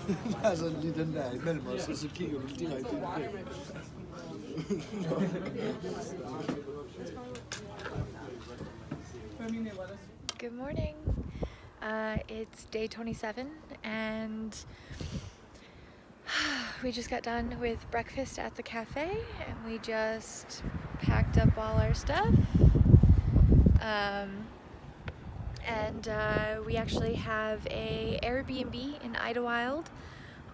Der er sådan lige den der imellem os, og så kigger du direkte ind i kameraet. Good morning. It's day 27 and we just got done with breakfast at the cafe and we just packed up all our stuff. We actually have a Airbnb in Idlewild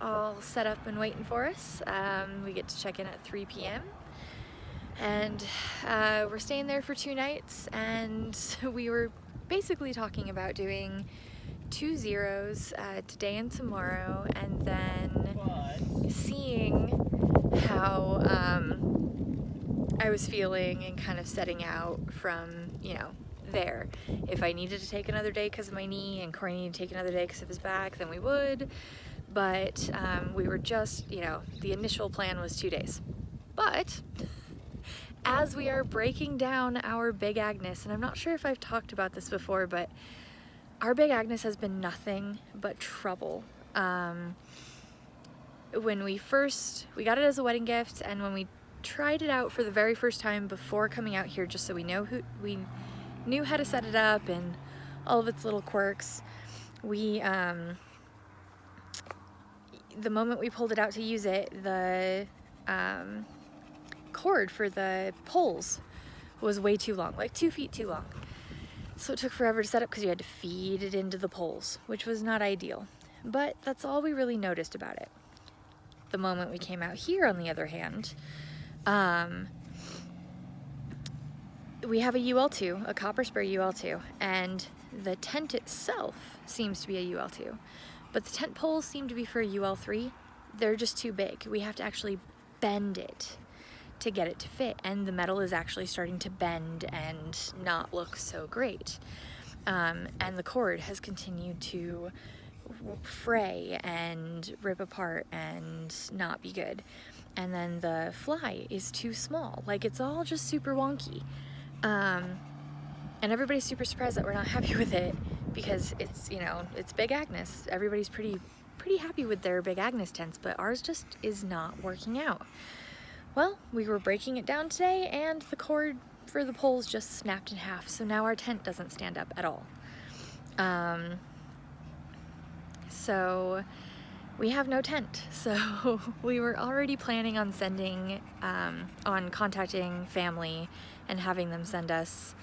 all set up and waiting for us. We get to check in at 3 p.m. and we're staying there for 2 nights, and we were basically talking about doing 2 zeros today and tomorrow, and then seeing how I was feeling and kind of setting out from, there. If I needed to take another day because of my knee and Corey needed to take another day because of his back, then we would. But we were just, the initial plan was 2 days. But as we are breaking down our Big Agnes, and I'm not sure if I've talked about this before, but our Big Agnes has been nothing but trouble. When we got it as a wedding gift, and when we tried it out for the very first time before coming out here, just so we knew how to set it up and all of its little quirks, the moment we pulled it out to use it, the cord for the poles was way too long, like 2 feet too long. So it took forever to set up because you had to feed it into the poles, which was not ideal. But that's all we really noticed about it. The moment we came out here, on the other hand, we have a UL2, a copper spur UL2, and the tent itself seems to be a UL2, but the tent poles seem to be for a UL3. They're just too big. We have to actually bend it to get it to fit, and the metal is actually starting to bend and not look so great. And the cord has continued to fray and rip apart and not be good. And then the fly is too small. Like, it's all just super wonky. And everybody's super surprised that we're not happy with it because it's, it's Big Agnes. Everybody's pretty happy with their Big Agnes tents, but ours just is not working out. Well, we were breaking it down today, and the cord for the poles just snapped in half, so now our tent doesn't stand up at all. So we have no tent. So we were already planning on contacting family and having them send us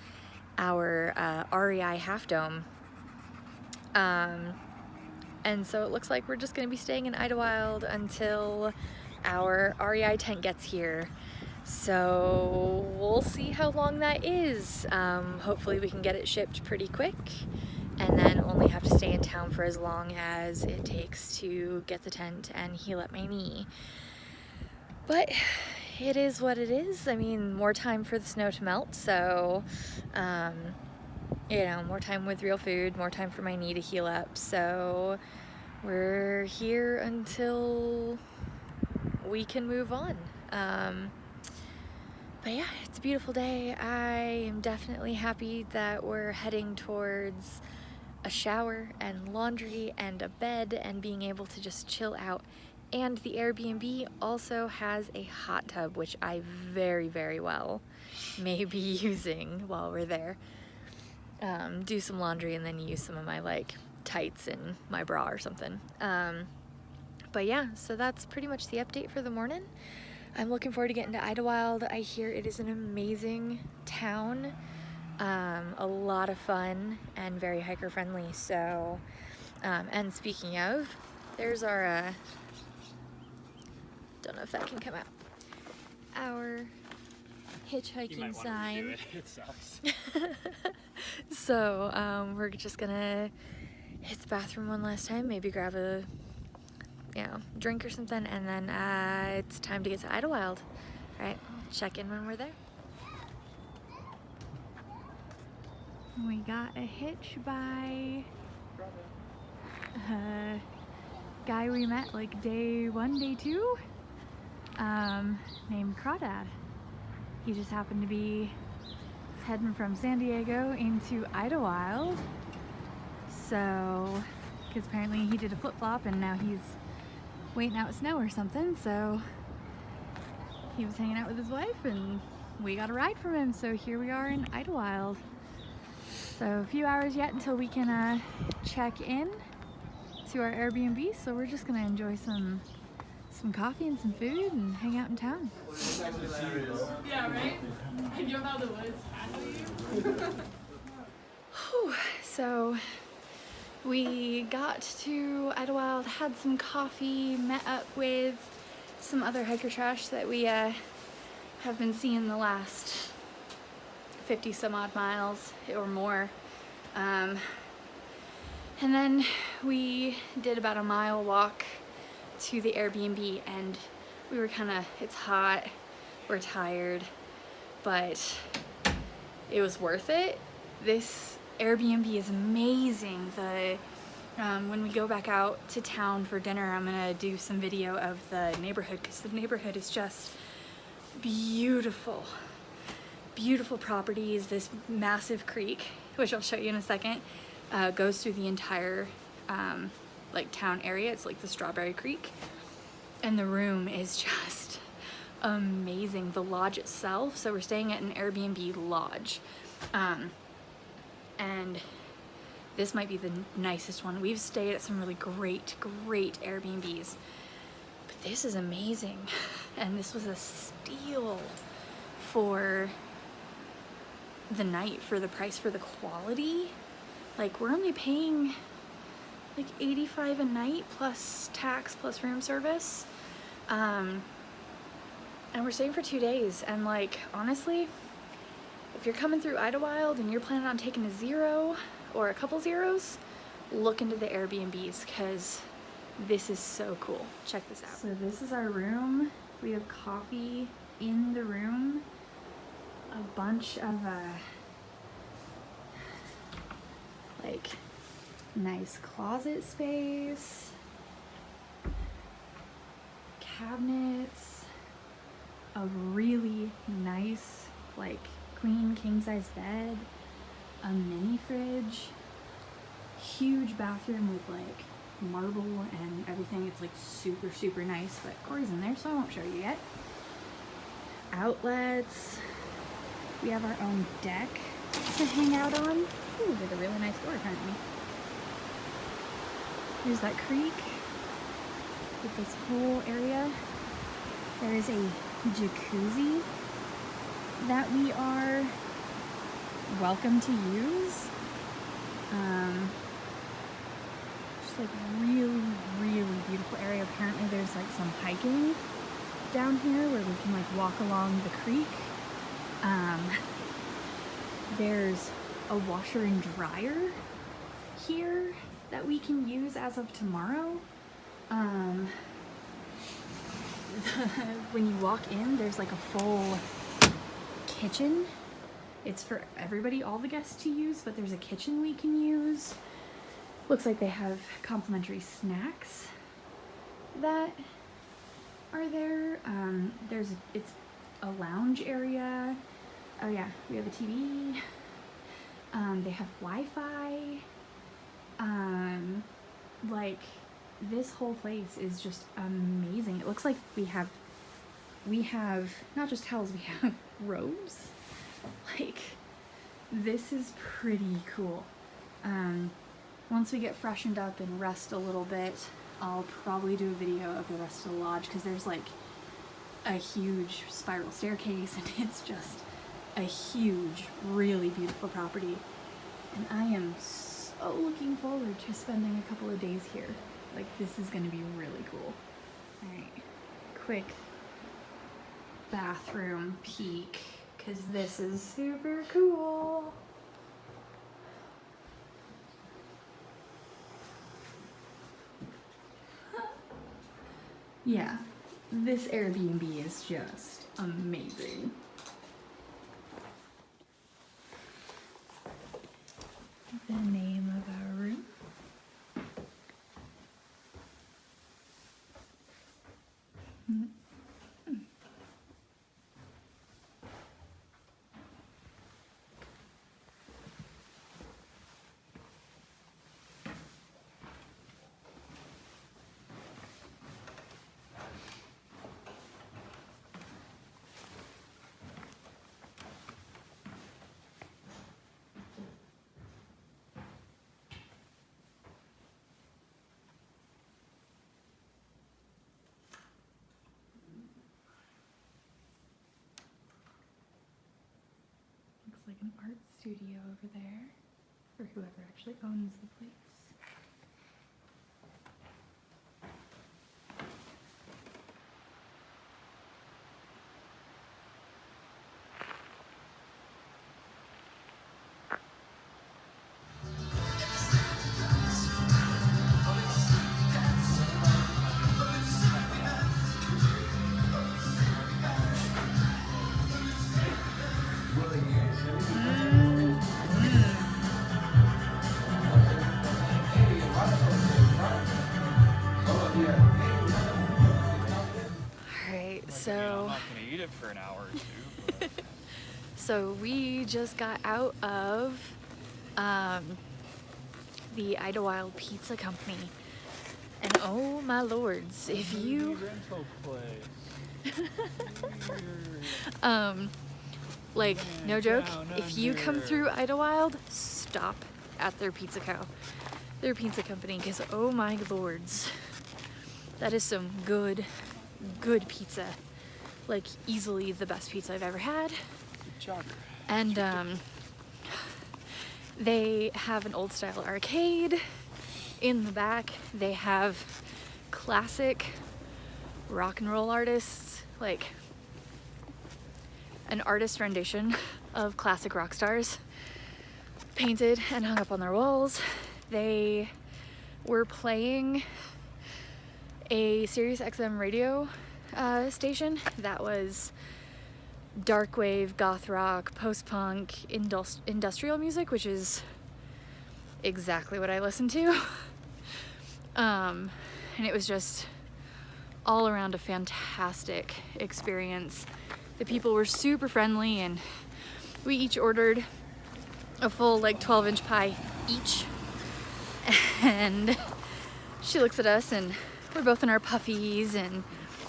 our REI Half Dome. And so it looks like we're just going to be staying in Idlewild until our REI tent gets here. So we'll see how long that is. Hopefully we can get it shipped pretty quick, and then only have to stay in town for as long as it takes to get the tent and heal up my knee. But it is what it is. I mean, more time for the snow to melt, so more time with real food, more time for my knee to heal up. So we're here until we can move on. But yeah, it's a beautiful day. I am definitely happy that we're heading towards a shower and laundry and a bed and being able to just chill out. And the Airbnb also has a hot tub, which I very, very well may be using while we're there. Do some laundry and then use some of my tights and my bra or something. But yeah, so that's pretty much the update for the morning. I'm looking forward to getting to Idlewild. I hear it is an amazing town, a lot of fun and very hiker friendly. So, and speaking of, there's our, don't know if that can come out, our hitchhiking sign. It sucks. So we're just gonna hit the bathroom one last time, maybe grab a drink or something, and then it's time to get to Idlewild. All right, check in when we're there. We got a hitch by a guy we met day 1, day 2, named Crawdad. He just happened to be heading from San Diego into Idlewild. So, because apparently he did a flip-flop and now he's waiting out snow or something, so he was hanging out with his wife and we got a ride from him, so here we are in Idlewild. So a few hours yet until we can check in to our Airbnb, so we're just gonna enjoy some coffee and some food and hang out in town. Yeah, right? And you know how the woods tackle you? So we got to Idlewild, had some coffee, met up with some other hiker trash that we have been seeing the last 50 some odd miles or more. And then we did about a mile walk to the Airbnb, and we were it's hot, we're tired, but it was worth it. This Airbnb is amazing. When we go back out to town for dinner, I'm gonna do some video of the neighborhood, because the neighborhood is just beautiful. Beautiful properties. This massive creek, which I'll show you in a second, goes through the entire like town area. It's like the Strawberry Creek, and the room is just amazing. The lodge itself, so we're staying at an Airbnb lodge, and this might be the nicest one. We've stayed at some really great Airbnbs, but this is amazing. And this was a steal for the night, for the price, for the quality. Like, we're only paying like $85 a night plus tax plus room service, and we're staying for 2 days. And like, honestly, if you're coming through Idlewild and you're planning on taking a zero or a couple zeros, look into the Airbnbs, because this is so cool. Check this out. So this is our room. We have coffee in the room, a bunch of like nice closet space, cabinets, a really nice like queen king size bed, a mini fridge, huge bathroom with like marble and everything. It's like super nice, but Corey's in there, so I won't show you yet. Outlets. We have our own deck to hang out on. Ooh, with a really nice door currently. Here's that creek with this whole area. There is a jacuzzi that we are welcome to use. Just like really beautiful area. Apparently there's like some hiking down here where we can like walk along the creek. There's a washer and dryer here that we can use as of tomorrow. When you walk in, there's like a full kitchen. It's for everybody, all the guests to use, but there's a kitchen we can use. Looks like they have complimentary snacks that are there. It's a lounge area. Oh yeah, we have a TV. They have Wi-Fi. Like, this whole place is just amazing. It looks like we have not just towels, we have robes. Like, this is pretty cool. Once we get freshened up and rest a little bit, I'll probably do a video of the rest of the lodge, because there's like a huge spiral staircase, and it's just a huge, really beautiful property. And I am so looking forward to spending a couple of days here. Like, this is gonna be really cool. Alright, quick bathroom peek, because this is super cool. Yeah, this Airbnb is just amazing. The name of our room. like an art studio over there for whoever actually owns the place. Alright, so I'm not gonna eat it for an hour or two. But so we just got out of the Idlewild Pizza Company, and oh my lords, if you rental place. like, no joke, Down if you come under. through Idlewild, stop at their pizza their pizza company, because oh my lords, that is some good pizza. Like, easily the best pizza I've ever had. And they have an old style arcade in the back. They have classic rock and roll artists, like an artist rendition of classic rock stars painted and hung up on their walls. They were playing a Sirius XM radio station that was dark wave, goth rock, post-punk, industrial music, which is exactly what I listen to. And it was just all around a fantastic experience. The people were super friendly, and we each ordered a full, like, 12-inch pie each. And she looks at us, and we're both in our puffies, and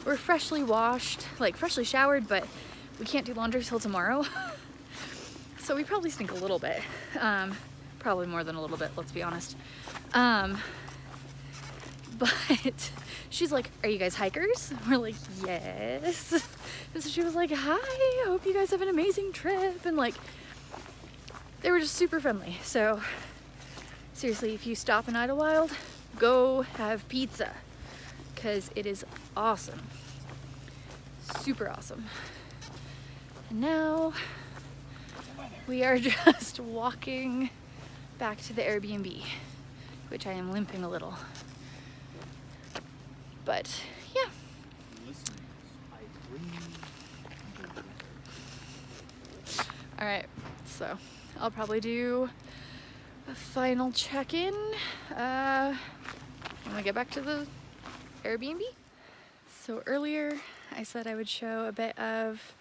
we're freshly washed, like freshly showered, but we can't do laundry till tomorrow. So we probably stink a little bit. Probably more than a little bit, let's be honest. But she's like, "Are you guys hikers?" We're like, "Yes." And so she was like, "Hi, I hope you guys have an amazing trip." And like, they were just super friendly. So seriously, if you stop in Idlewild, go have pizza, because it is awesome. Super awesome. And now we are just walking back to the Airbnb, which I am limping a little. But yeah. All right, so I'll probably do a final check-in when we get back to the Airbnb. So earlier I said I would show a bit of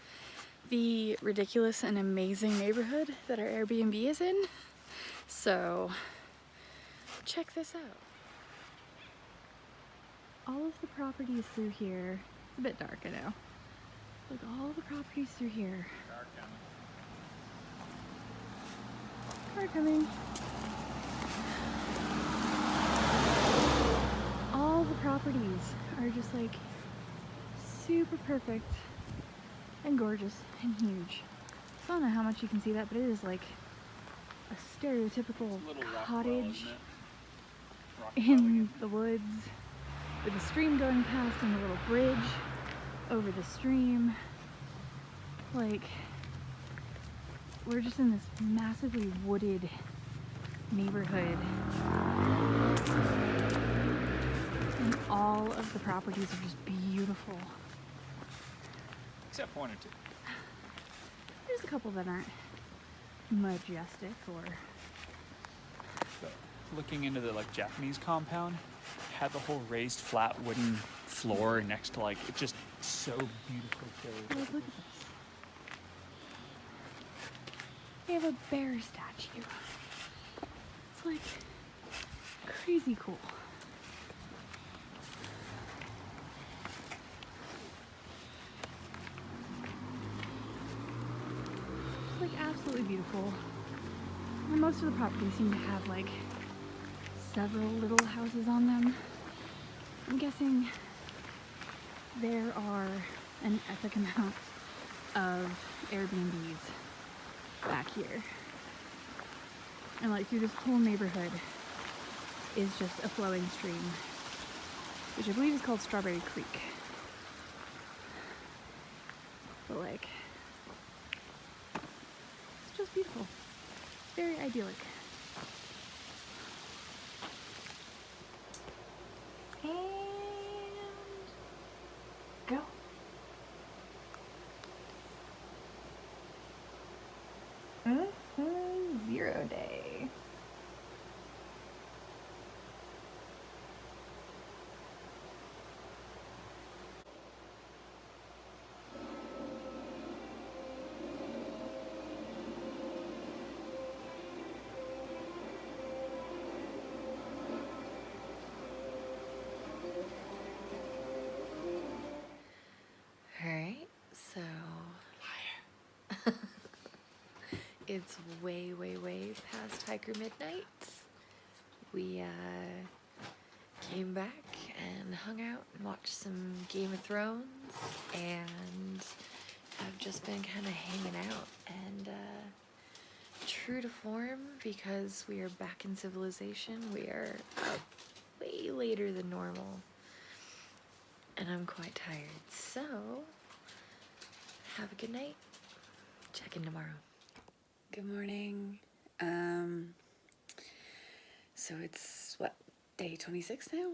the ridiculous and amazing neighborhood that our Airbnb is in. So check this out. All of the properties through here, it's a bit dark, I know. Like, all the properties through here. Car coming. All the properties are just like super perfect and gorgeous and huge. So I don't know how much you can see that, but it is like a stereotypical cottage in the woods with a stream going past and a little bridge over the stream. Like, we're just in this massively wooded neighborhood, and all of the properties are just beautiful. except one or two. There's a couple that aren't majestic or... So, looking into the like Japanese compound, had the whole raised flat wooden floor next to like, it's just so beautiful. Like, look at this. They have a bear statue. It's like crazy cool. It's like absolutely beautiful. And most of the properties seem to have like several little houses on them. I'm guessing there are an epic amount of Airbnbs back here. And like through this whole neighborhood is just a flowing stream, which I believe is called Strawberry Creek. But like, it's just beautiful. Very idyllic. And go. Zero day. Alright, so it's way past hiker midnight. We came back and hung out and watched some Game of Thrones and have just been kind of hanging out. And true to form, because we are back in civilization, we are up way later than normal. And I'm quite tired, so have a good night. Check in tomorrow. Good morning. So it's what, day 26 now?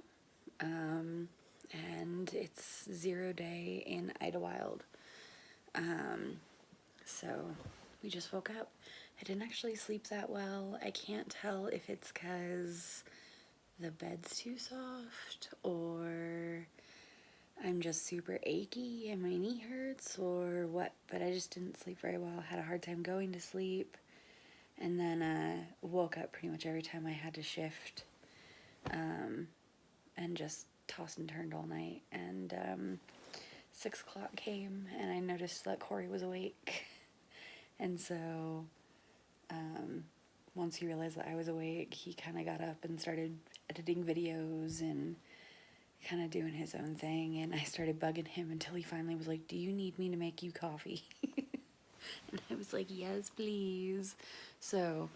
And it's 0 day in Idlewild. So we just woke up. I didn't actually sleep that well. I can't tell if it's 'cause the bed's too soft or I'm just super achy and my knee hurts or what, but I just didn't sleep very well. Had a hard time going to sleep, and then woke up pretty much every time I had to shift, and just tossed and turned all night. And 6 o'clock came and I noticed that Corey was awake. And so once he realized that I was awake, he kind of got up and started editing videos and kind of doing his own thing, and I started bugging him until he finally was like, "Do you need me to make you coffee?" And I was like, "Yes, please." So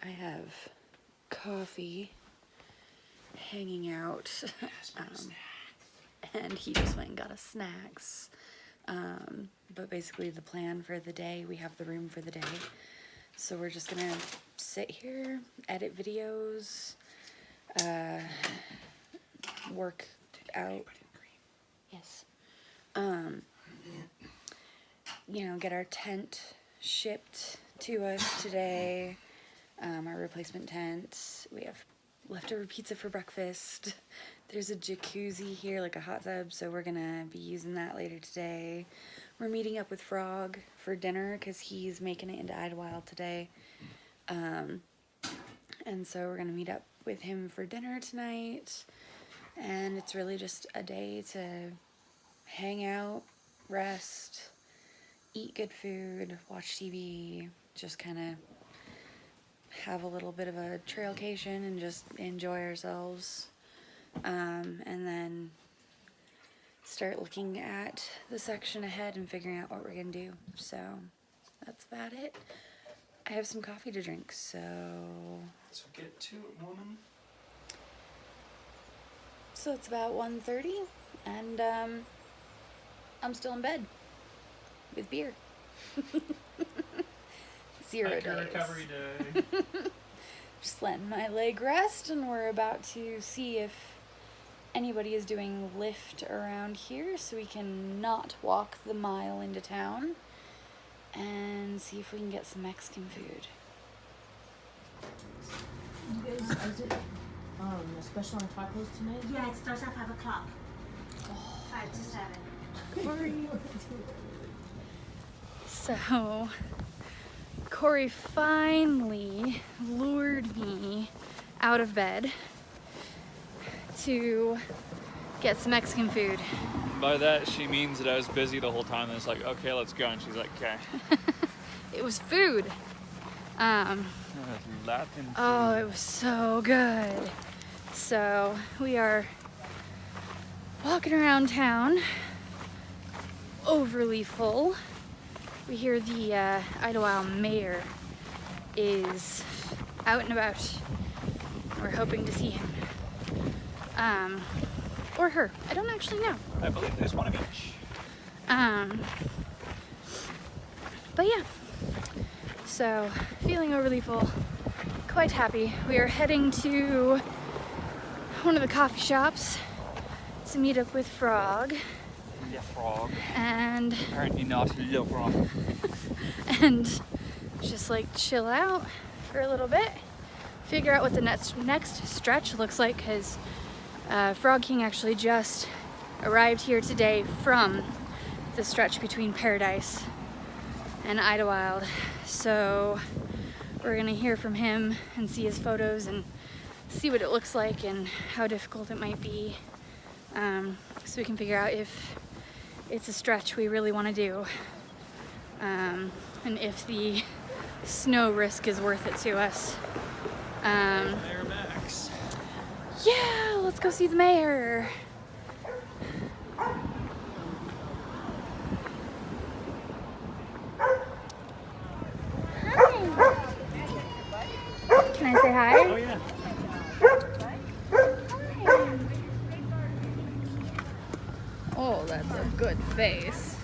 I have coffee hanging out, and he just went and got us snacks. But basically the plan for the day, we have the room for the day, so we're just gonna sit here, edit videos, work out, yes, you know, get our tent shipped to us today, our replacement tent. We have leftover pizza for breakfast. There's a jacuzzi here, like a hot tub, so we're gonna be using that later today. We're meeting up with Frog for dinner because he's making it into Idlewild today, and so we're gonna meet up with him for dinner tonight. And it's really just a day to hang out, rest, eat good food, watch TV, just kind of have a little bit of a trailcation and just enjoy ourselves. And then start looking at the section ahead and figuring out what we're going to do. So that's about it. I have some coffee to drink, so get to it, woman. So it's about 1:30, and I'm still in bed with beer. 0 days. Recovery day. Just letting my leg rest, and we're about to see if anybody is doing Lyft around here so we can not walk the mile into town, and see if we can get some Mexican food. You guys, is it a special on tacos tonight? Yeah, it starts at 5 o'clock. 5 to 7. So, Corey finally lured me out of bed to get some Mexican food. By that, she means that I was busy the whole time, and it's like, okay, let's go. And she's like, okay. It was food. Latin food. Oh, it was so good. So we are walking around town, overly full, We hear the Idlewild mayor is out and about. We're hoping to see him. Or her. I don't actually know. I believe there's one of each. But yeah. So, feeling overly full. Quite happy. We are heading to one of the coffee shops to meet up with Frog. Yeah, Frog. And Apparently not Le Frog. and just like chill out for a little bit. Figure out what the next stretch looks like, because Frog King actually just arrived here today from the stretch between Paradise and Idlewild. So we're gonna hear from him and see his photos and see what it looks like and how difficult it might be, so we can figure out if it's a stretch we really want to do, and if the snow risk is worth it to us. Mayor Max. Yeah, let's go see the mayor. Can I say hi? Oh yeah. Oh, that's a good face.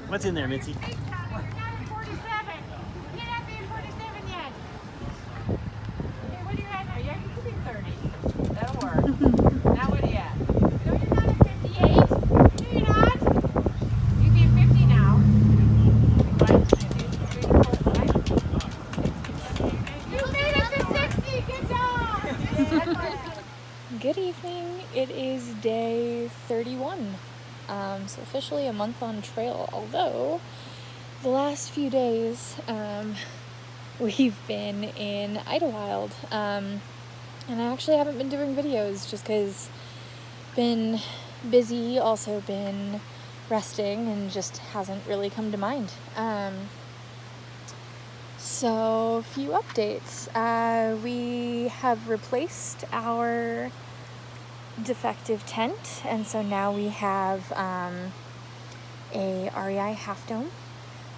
What's in there, Mitzi? 47. You're not being 47 yet. Okay, what are you at now? Yeah, you could be 30. That'll work. Now what are you at? No, you're not at 58. No, you're not. You be 50 now. You made it to 60. Good job. Good evening. It is day 31. So officially a month on trail, although the last few days we've been in Idlewild, and I actually haven't been doing videos just because been busy, also been resting, and just hasn't really come to mind. So a few updates. We have replaced our defective tent, and so now we have a REI half dome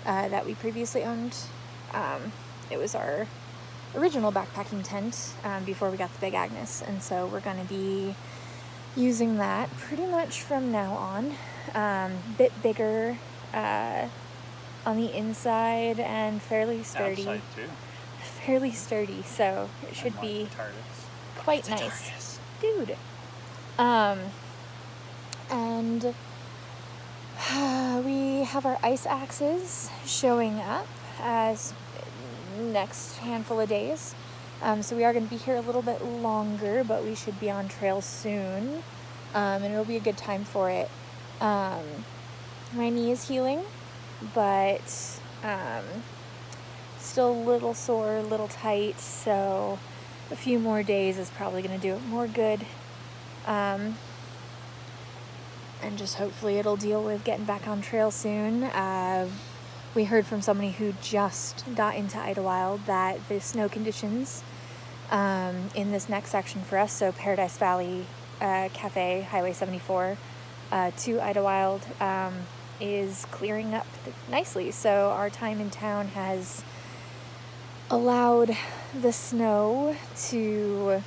that we previously owned. It was our original backpacking tent before we got the Big Agnes, and so we're going to be using that pretty much from now on. Bit bigger on the inside and fairly sturdy. Outside too. Fairly sturdy, so it should be quite nice. Dude. And we have our ice axes showing up as next handful of days. So we are going to be here a little bit longer, but we should be on trail soon. And it'll be a good time for it. My knee is healing, but still a little sore, a little tight, so a few more days is probably going to do it more good. And just hopefully it'll deal with getting back on trail soon. We heard from somebody who just got into Idlewild that the snow conditions in this next section for us, so Paradise Valley Cafe, Highway 74 to Idlewild, is clearing up nicely. So our time in town has allowed the snow to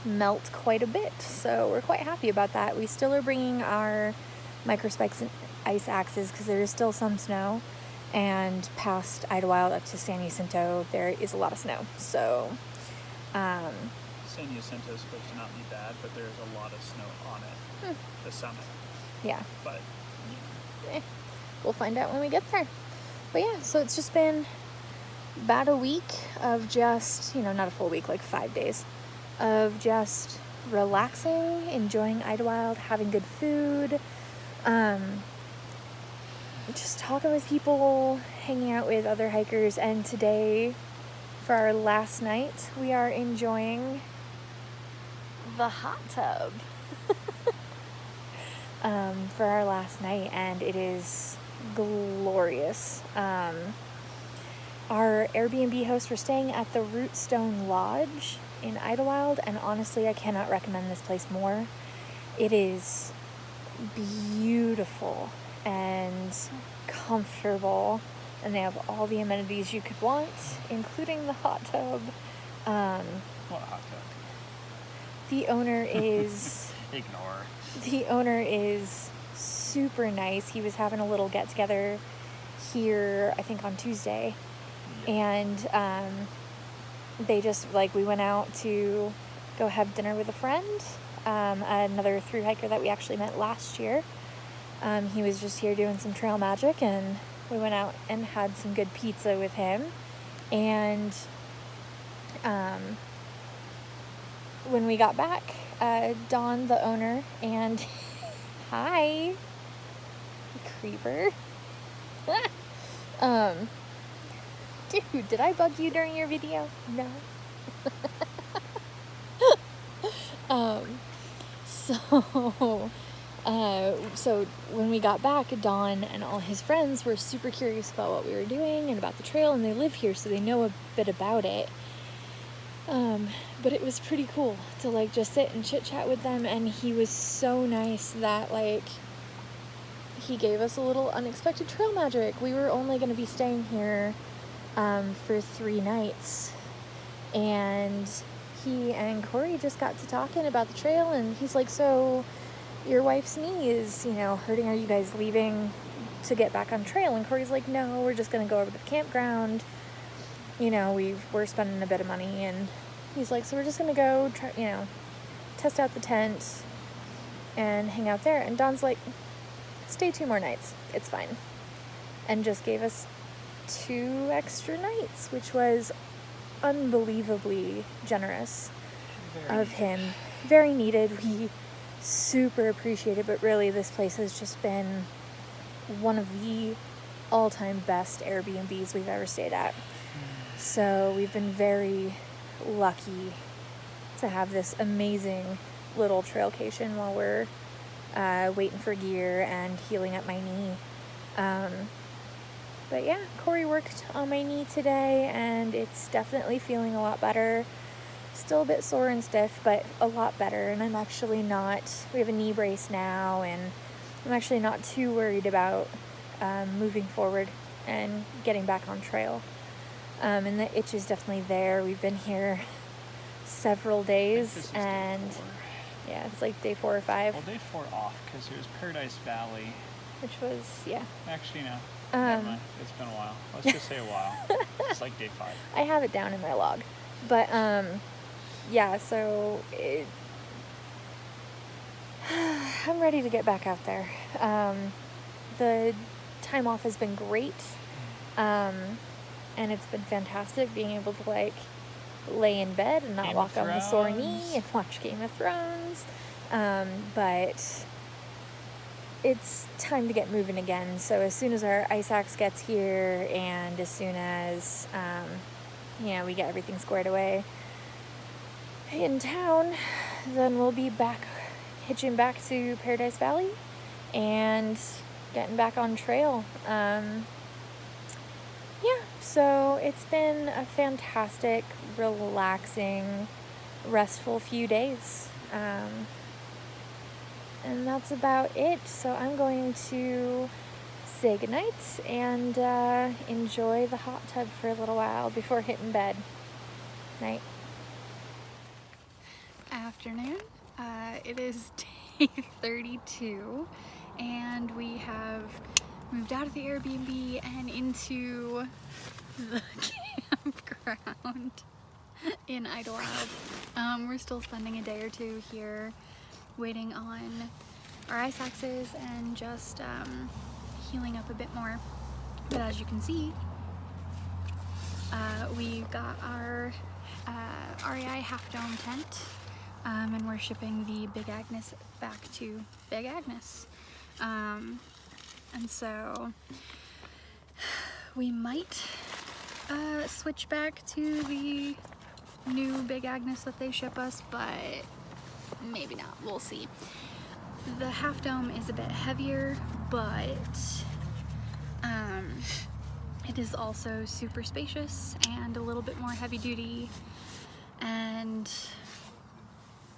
melt quite a bit, so we're quite happy about that. We still are bringing our microspikes and ice axes because there is still some snow, and past Idlewild up to San Jacinto there is a lot of snow, so San Jacinto is supposed to not be bad, but there's a lot of snow on it. The summit. yeah, But we'll find out when we get there. But yeah, so it's just been about a week of just, not a full week, like 5 days of just relaxing, enjoying Idlewild, having good food, just talking with people, hanging out with other hikers. And today, for our last night, we are enjoying the hot tub for our last night, and it is glorious. Our Airbnb host, we're staying at the Rootstone Lodge in Idlewild, and honestly, I cannot recommend this place more. It is beautiful. and comfortable, and they have all the amenities you could want, including the hot tub. What hot tub? The owner is Ignore. the owner is super nice. He was having a little get together here, I think on Tuesday, and they just like, we went out to go have dinner with a friend, another thru hiker that we actually met last year. He was just here doing some trail magic, and we went out and had some good pizza with him. And when we got back, Dawn, the owner, and hi, creeper. Dude, did I bug you during your video? No. So when we got back, Don and all his friends were super curious about what we were doing and about the trail, and they live here, so they know a bit about it. But it was pretty cool to like just sit and chit chat with them, and he was so nice that like he gave us a little unexpected trail magic. We were only going to be staying here for 3 nights, and he and Corey just got to talking about the trail, and he's like, so your wife's knee is, you know, hurting. Are you guys leaving to get back on trail? And Corey's like, no, we're just going to go over to the campground. You know, we're spending a bit of money, and he's like, so we're just going to go try, you know, test out the tent and hang out there. And Don's like, stay 2 more nights. It's fine. And just gave us 2 extra nights, which was unbelievably generous of him. Very needed. We super appreciate it, but really this place has just been one of the all-time best Airbnbs we've ever stayed at. So we've been very lucky to have this amazing little trailcation while we're waiting for gear and healing up my knee. But yeah, Corey worked on my knee today, and it's definitely feeling a lot better. Still a bit sore and stiff, but a lot better. And I'm actually not, we have a knee brace now, and I'm actually not too worried about moving forward and getting back on trail. And the itch is definitely there. We've been here several days, and yeah, it's like day 4 or 5. Well, day 4 off, because it was Paradise Valley. Which was, yeah. Actually, no. Never mind. It's been a while. Let's just say a while. It's like day 5. I have it down in my log. But, yeah, so I'm ready to get back out there. The time off has been great. And it's been fantastic being able to like lay in bed and not walk on the sore knee and watch Game of Thrones. But it's time to get moving again. So as soon as our ice axe gets here, and as soon as we get everything squared away in town, then we'll be back, hitching back to Paradise Valley and getting back on trail. So it's been a fantastic, relaxing, restful few days. And that's about it. So I'm going to say goodnight and enjoy the hot tub for a little while before hitting bed. Night. Afternoon. It is day 32, and we have moved out of the Airbnb and into the campground in Idlewild. We're still spending a day or 2 here waiting on our ice axes and just healing up a bit more. But as you can see, we got our REI Half Dome tent, and we're shipping the Big Agnes back to Big Agnes. And so we might switch back to the new Big Agnes that they ship us, but maybe not. We'll see. The Half Dome is a bit heavier, but it is also super spacious and a little bit more heavy duty, and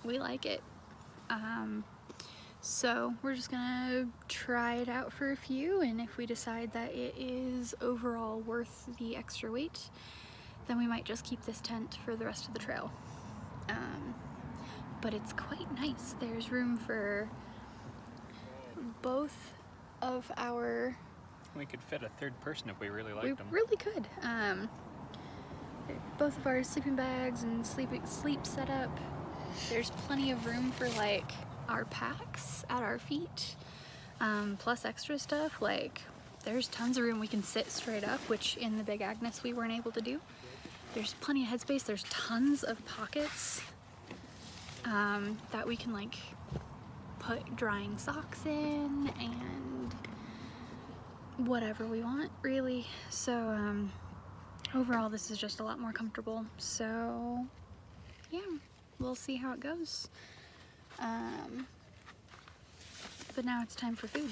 we like it. So we're just gonna try it out for a few, and if we decide that it is overall worth the extra weight, then we might just keep this tent for the rest of the trail. But it's quite nice. There's room for both of our... We could fit a third person if we really We liked them. really could. Both of our sleeping bags and sleep setup. There's plenty of room for like our packs at our feet, plus extra stuff. Like there's tons of room. We can sit straight up, which in the Big Agnes we weren't able to do. There's plenty of headspace. There's tons of pockets that we can like put drying socks in and whatever we want, really. So overall this is just a lot more comfortable. So yeah, we'll see how it goes. But now it's time for food.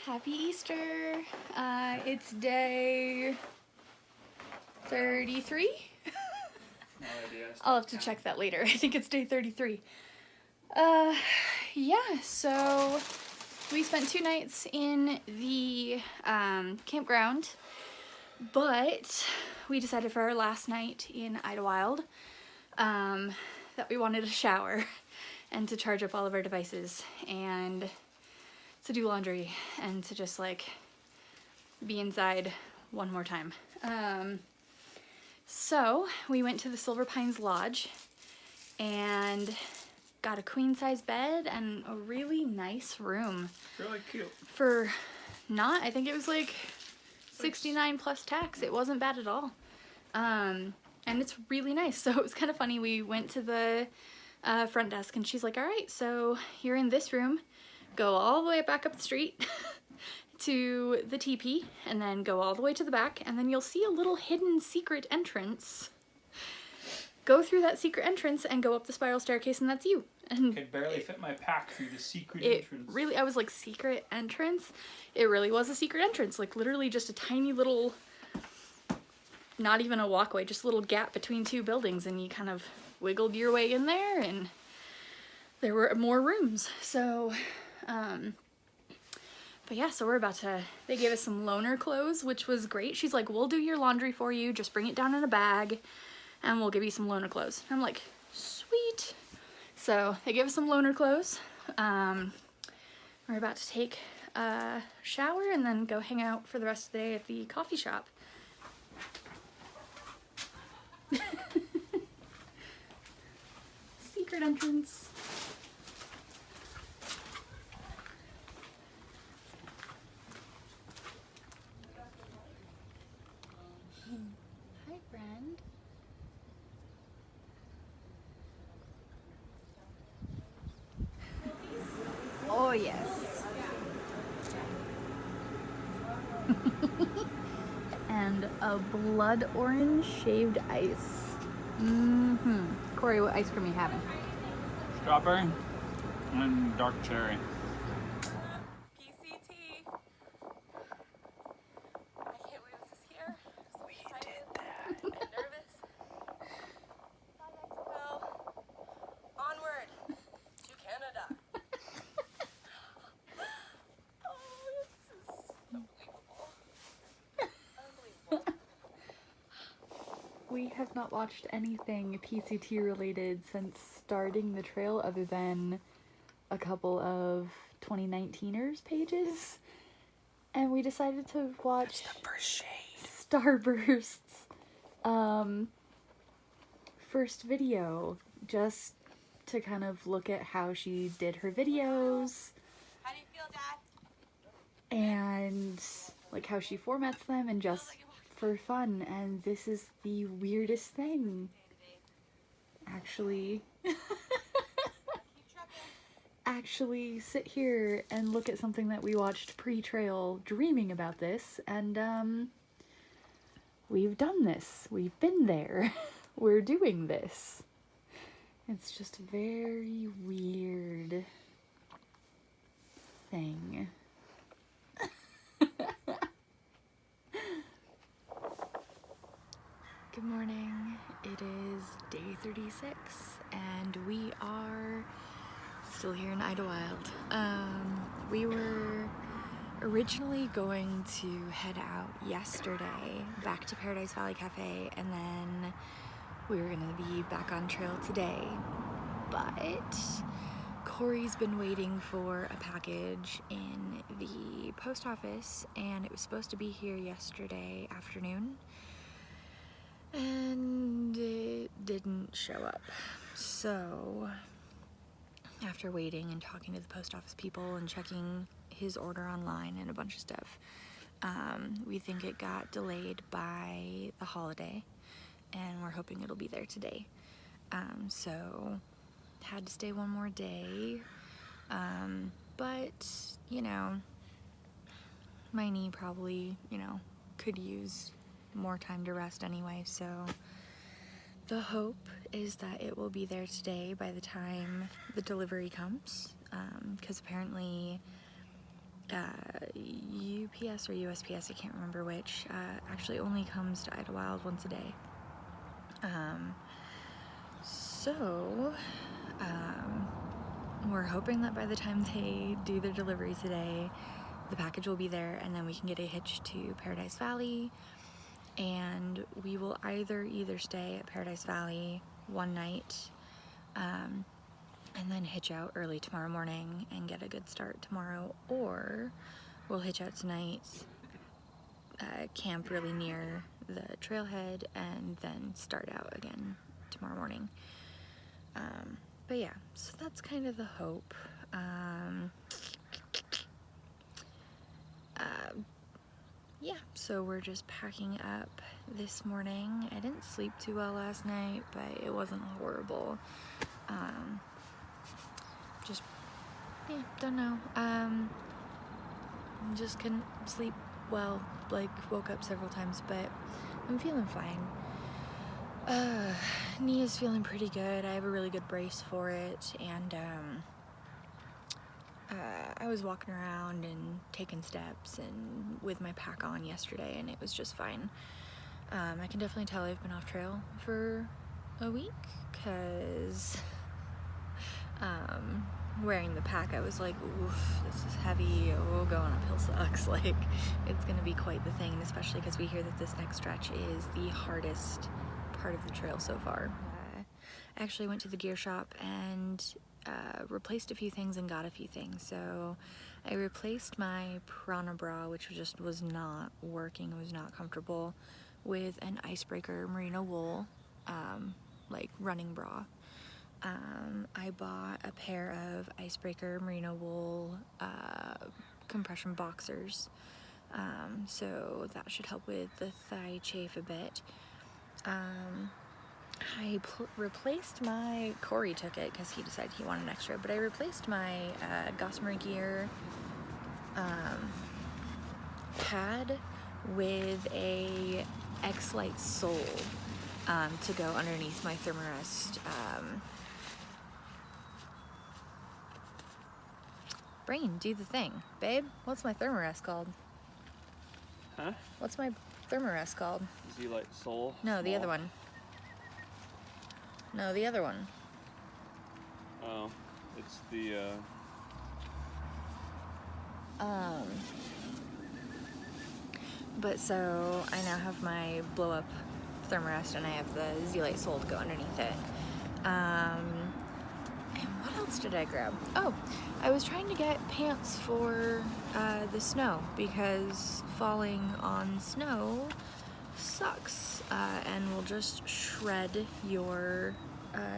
Happy Easter! It's day 33? No idea. I'll have to check that later. I think it's day 33. Yeah, so we spent 2 nights in the campground, but we decided for our last night in Idlewild that we wanted a shower and to charge up all of our devices and to do laundry and to just like be inside one more time. So we went to the Silver Pines Lodge and got a queen size bed and a really nice room. Really cute. For not, I think it was like 69 plus tax. It wasn't bad at all. And it's really nice. So it was kind of funny. We went to the front desk and she's like, all right, so you're in this room. Go all the way back up the street to the teepee and then go all the way to the back and then you'll see a little hidden secret entrance. Go through that secret entrance and go up the spiral staircase and that's you. And Could barely fit my pack through the secret it entrance. really, I was like, secret entrance? It really was a secret entrance, like literally just a tiny little, not even a walkway, just a little gap between 2 buildings and you kind of wiggled your way in there and there were more rooms. So but yeah, so we're about to, they gave us some loaner clothes, which was great. She's like, we'll do your laundry for you, just bring it down in a bag and we'll give you some loaner clothes. I'm like, sweet. So they gave us some loaner clothes. We're about to take a shower and then go hang out for the rest of the day at the coffee shop. Secret entrance. Hi, friend. Oh, yes. And a blood orange shaved ice. Mm-hmm. Corey, what ice cream are you having? Strawberry and dark cherry. PCT. I can't believe this is here. I'm so excited and nervous. Bye, Mexico. Onward to Canada. Oh, this is unbelievable. Unbelievable. We have not watched anything PCT related since starting the trail other than a couple of 2019ers pages. And we decided to watch Starburst's first video just to kind of look at how she did her videos How do you feel, Dad? and like how she formats them and just for fun. And this is the weirdest thing. Actually sit here and look at something that we watched pre-trail dreaming about this, and we've done this. We've been there. We're doing this. It's just very weird. thing. Good morning. It is day 36 and we are still here in Idlewild. We were originally going to head out yesterday back to Paradise Valley Cafe, and then we were gonna be back on trail today, but Corey's been waiting for a package in the post office and it was supposed to be here yesterday afternoon and it didn't show up. So after waiting and talking to the post office people and checking his order online and a bunch of stuff, we think it got delayed by the holiday and we're hoping it'll be there today. So had to stay one more day, but you know, my knee probably, you know, could use more time to rest anyway, so the hope is that it will be there today by the time the delivery comes, because apparently UPS or USPS, I can't remember which, actually only comes to Idlewild once a day. We're hoping that by the time they do their delivery today, the package will be there and then we can get a hitch to Paradise Valley, and we will either stay at Paradise Valley one night and then hitch out early tomorrow morning and get a good start tomorrow, or we'll hitch out tonight, camp really near the trailhead, and then start out again tomorrow morning. But yeah, so that's kind of the hope. Yeah, so we're just packing up this morning. I didn't sleep too well last night, but it wasn't horrible. Just, yeah, don't know. Just couldn't sleep well, like woke up several times, but I'm feeling fine. Knee is feeling pretty good. I have a really good brace for it, and I was walking around and taking steps and with my pack on yesterday, and it was just fine. I can definitely tell I've been off trail for a week, because wearing the pack, I was like, oof, this is heavy, oh, going uphill sucks. Like, it's gonna be quite the thing, and especially because we hear that this next stretch is the hardest part of the trail so far. I actually went to the gear shop and replaced a few things and got a few things. So I replaced my Prana bra, which was not working, it was not comfortable, with an Icebreaker merino wool like running bra. I bought a pair of Icebreaker merino wool compression boxers, so that should help with the thigh chafe a bit. I replaced my, Corey took it because he decided he wanted an extra, but I replaced my Gossamer Gear pad with a X-Lite sole to go underneath my Thermarest. Brain, do the thing. Babe, what's my Thermarest called? Huh? What's my Thermarest called? Z-Lite Soul? No, the other one. No, the other one. Oh, it's the, But so, I now have my blow-up Thermarest and I have the Z-Lite sole to go underneath it. And what else did I grab? Oh, I was trying to get pants for the snow, because falling on snow sucks and will just shred your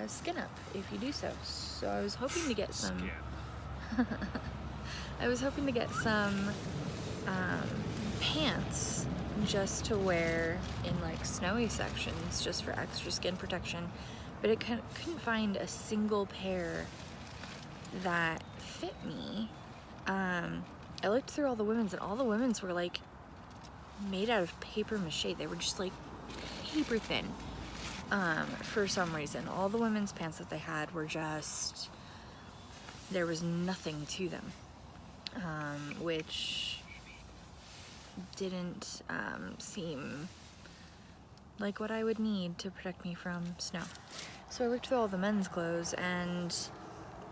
skin up if you do so. So I was hoping to get some I was hoping to get some pants just to wear in like snowy sections, just for extra skin protection, but it couldn't find a single pair that fit me. I looked through all the women's, and all the women's were like made out of paper mache. They were just like paper thin. For some reason, all the women's pants that they had were just, there was nothing to them. which didn't seem like what I would need to protect me from snow. So I looked through all the men's clothes and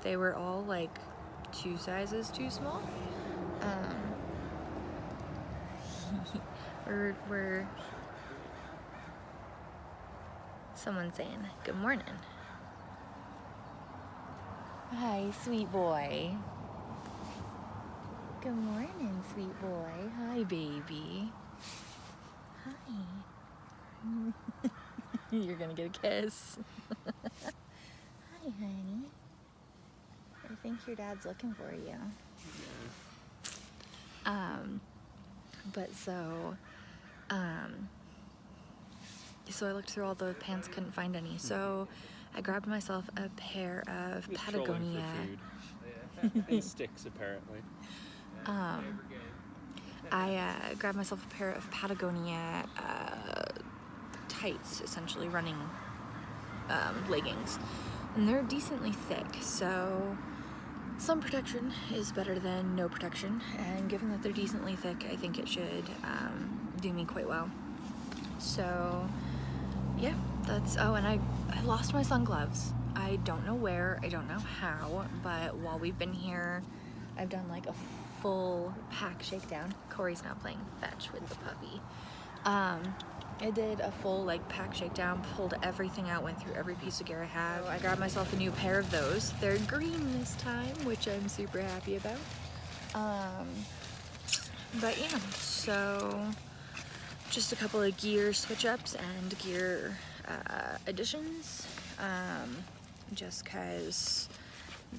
they were all like 2 sizes too small. We're someone saying good morning. Hi, sweet boy. Good morning, sweet boy. Hi, baby. Hi. You're gonna get a kiss. Hi, honey. I think your dad's looking for you. So I looked through all the pants, couldn't find any. So I grabbed myself a pair of Patagonia. And sticks, apparently. I grabbed myself a pair of Patagonia tights, essentially running leggings, and they're decently thick, so some protection is better than no protection, and given that they're decently thick, I think it should do me quite well. So yeah, that's, oh, and I lost my sun gloves. I don't know where, I don't know how, but while we've been here, I've done like a full pack shakedown. Corey's now playing fetch with the puppy. I did a full like pack shakedown, pulled everything out, went through every piece of gear I have. I grabbed myself a new pair of those. They're green this time, which I'm super happy about. But yeah, so just a couple of gear switch ups and gear additions, just cause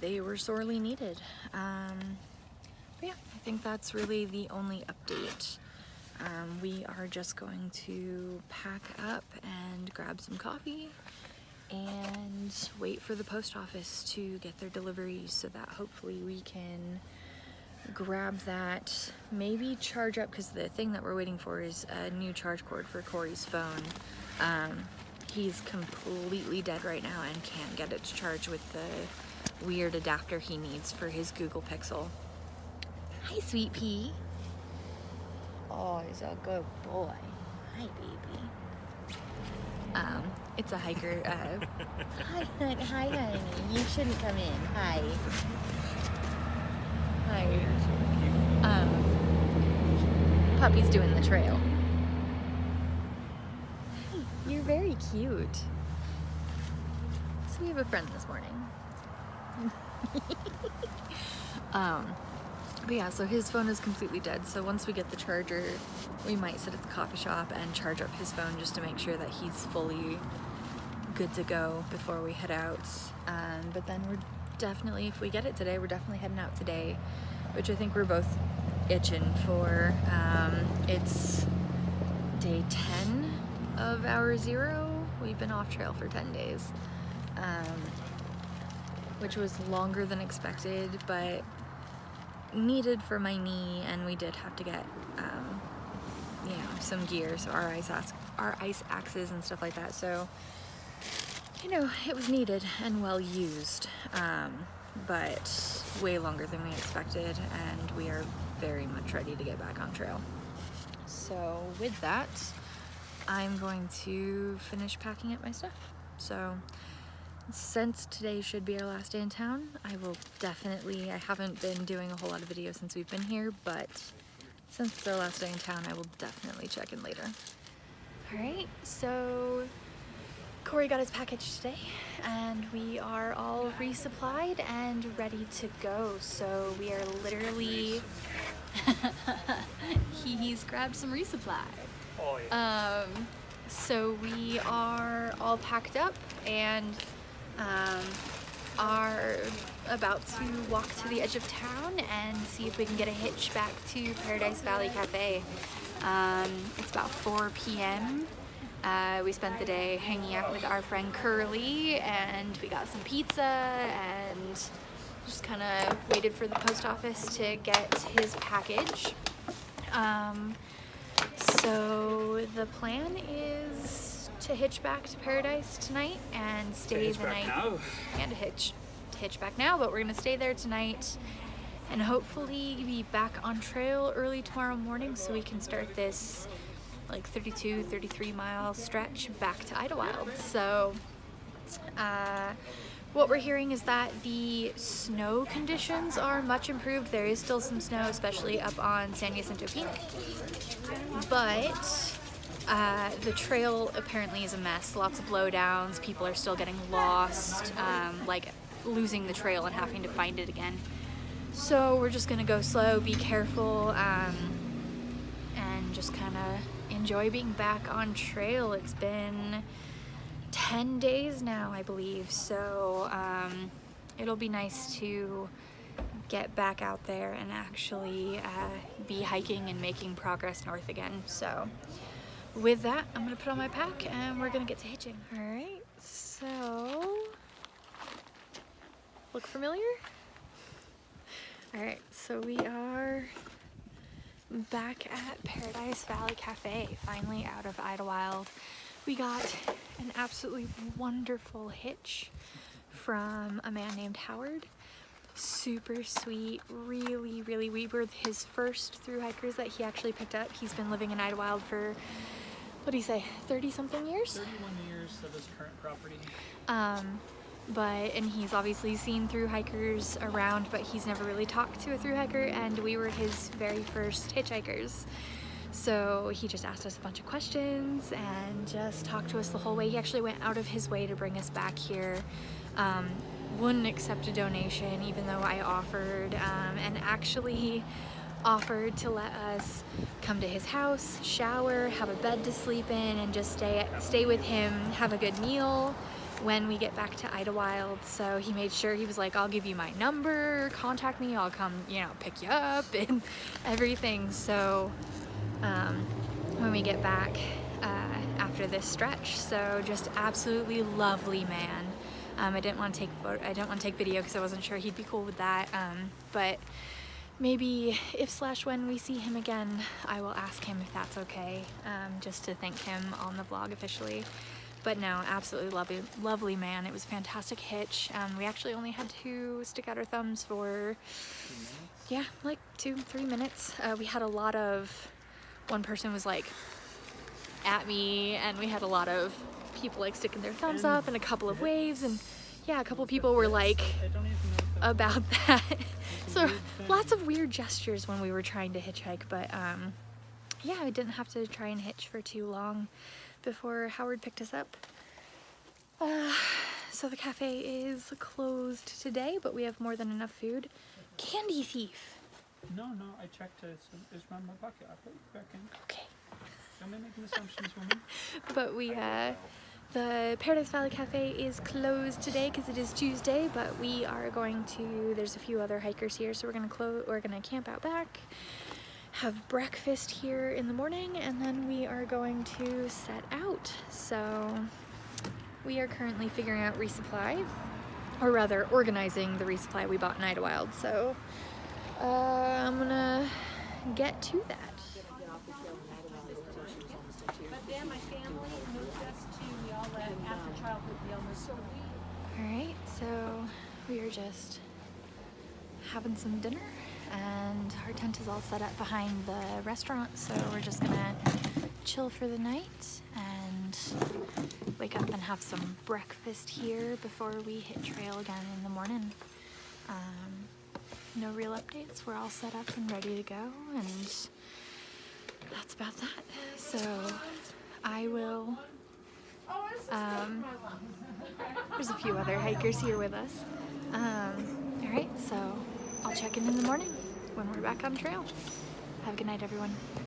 they were sorely needed. But yeah, I think that's really the only update. We are just going to pack up and grab some coffee and wait for the post office to get their deliveries so that hopefully we can grab that, maybe charge up, because the thing that we're waiting for is a new charge cord for Corey's phone. He's completely dead right now and can't get it to charge with the weird adapter he needs for his Google Pixel. Hi, sweet pea. Oh, he's a good boy. Hi, baby. It's a hiker. Hi, honey. You shouldn't come in. Hi. Hi. Puppy's doing the trail. Hey, you're very cute. So we have a friend this morning. But yeah, so his phone is completely dead, so once we get the charger, we might sit at the coffee shop and charge up his phone just to make sure that he's fully good to go before we head out. But then we're definitely, if we get it today, we're definitely heading out today, which I think we're both itching for. It's day 10 of hour 0. We've been off trail for 10 days, which was longer than expected, but needed for my knee, and we did have to get you know, some gear, so our ice axes and stuff like that, so you know, it was needed and well used, but way longer than we expected, and we are very much ready to get back on trail. So with that, I'm going to finish packing up my stuff. So since today should be our last day in town, I will definitely, I haven't been doing a whole lot of videos since we've been here, but since it's our last day in town, I will definitely check in later. Alright, so Corey got his package today, and we are all resupplied and ready to go. So we are literally, he's grabbed some resupply. Oh, yeah. So we are all packed up and are about to walk to the edge of town and see if we can get a hitch back to Paradise Valley Cafe. It's about 4 p.m. We spent the day hanging out with our friend Curly, and we got some pizza and just kind of waited for the post office to get his package. So the plan is to hitch back to Paradise tonight and stay the night. Now. And to hitch back now, but we're gonna stay there tonight and hopefully be back on trail early tomorrow morning so we can start this like 33 mile stretch back to Idlewild. So what we're hearing is that the snow conditions are much improved. There is still some snow, especially up on San Jacinto Peak, but the trail apparently is a mess. Lots of blowdowns, people are still getting lost, like losing the trail and having to find it again. So we're just gonna go slow, be careful, and just kind of enjoy being back on trail. It's been 10 days now, I believe, so it'll be nice to get back out there and actually be hiking and making progress north again. So with that, I'm gonna put on my pack and we're gonna get to hitching. All right, so look familiar? All right, so we are back at Paradise Valley Cafe, finally out of Idlewild. We got an absolutely wonderful hitch from a man named Howard. Super sweet, really, we were his first thru hikers that he actually picked up. He's been living in Idlewild for, what do you say, 30 something years? 31 years of his current property. And he's obviously seen thru hikers around, but he's never really talked to a thru hiker, and we were his very first hitchhikers. So he just asked us a bunch of questions and just talked to us the whole way. He actually went out of his way to bring us back here. Wouldn't accept a donation even though I offered, and actually offered to let us come to his house, shower, have a bed to sleep in, and just stay with him, have a good meal when we get back to Idlewild. So he made sure, he was like, I'll give you my number, contact me, I'll come, you know, pick you up and everything. So when we get back after this stretch, so just absolutely lovely man. I didn't want to take video because I wasn't sure he'd be cool with that, but maybe if/when we see him again, I will ask him if that's okay, just to thank him on the vlog officially. But no, absolutely lovely man. It was a fantastic hitch. We actually only had to stick out our thumbs for, yeah, like 2-3 minutes. We had a lot of, one person was like at me, and we had a lot of people like sticking their thumbs up and a couple of waves, and yeah, a couple of people were like about that. So lots of weird gestures when we were trying to hitchhike, but yeah, I didn't have to try and hitch for too long before Howard picked us up. So the cafe is closed today, but we have more than enough food. Candy thief. No, I checked it. It's around my pocket. I put it back in. Okay. Don't be making assumptions, woman. But we, the Paradise Valley Cafe is closed today because it is Tuesday, but we are going to, there's a few other hikers here, so we're gonna camp out back, have breakfast here in the morning, and then we are going to set out. So we are currently figuring out resupply, or rather organizing the resupply we bought in Idlewild. So I'm gonna get to that. But then my family moved us to, we all left after childhood illness. Alright, so we are just having some dinner, and our tent is all set up behind the restaurant, so we're just gonna chill for the night and wake up and have some breakfast here before we hit trail again in the morning. No real updates, we're all set up and ready to go, and that's about that. So I will, there's a few other hikers here with us. Alright, so I'll check in the morning when we're back on trail. Have a good night, everyone.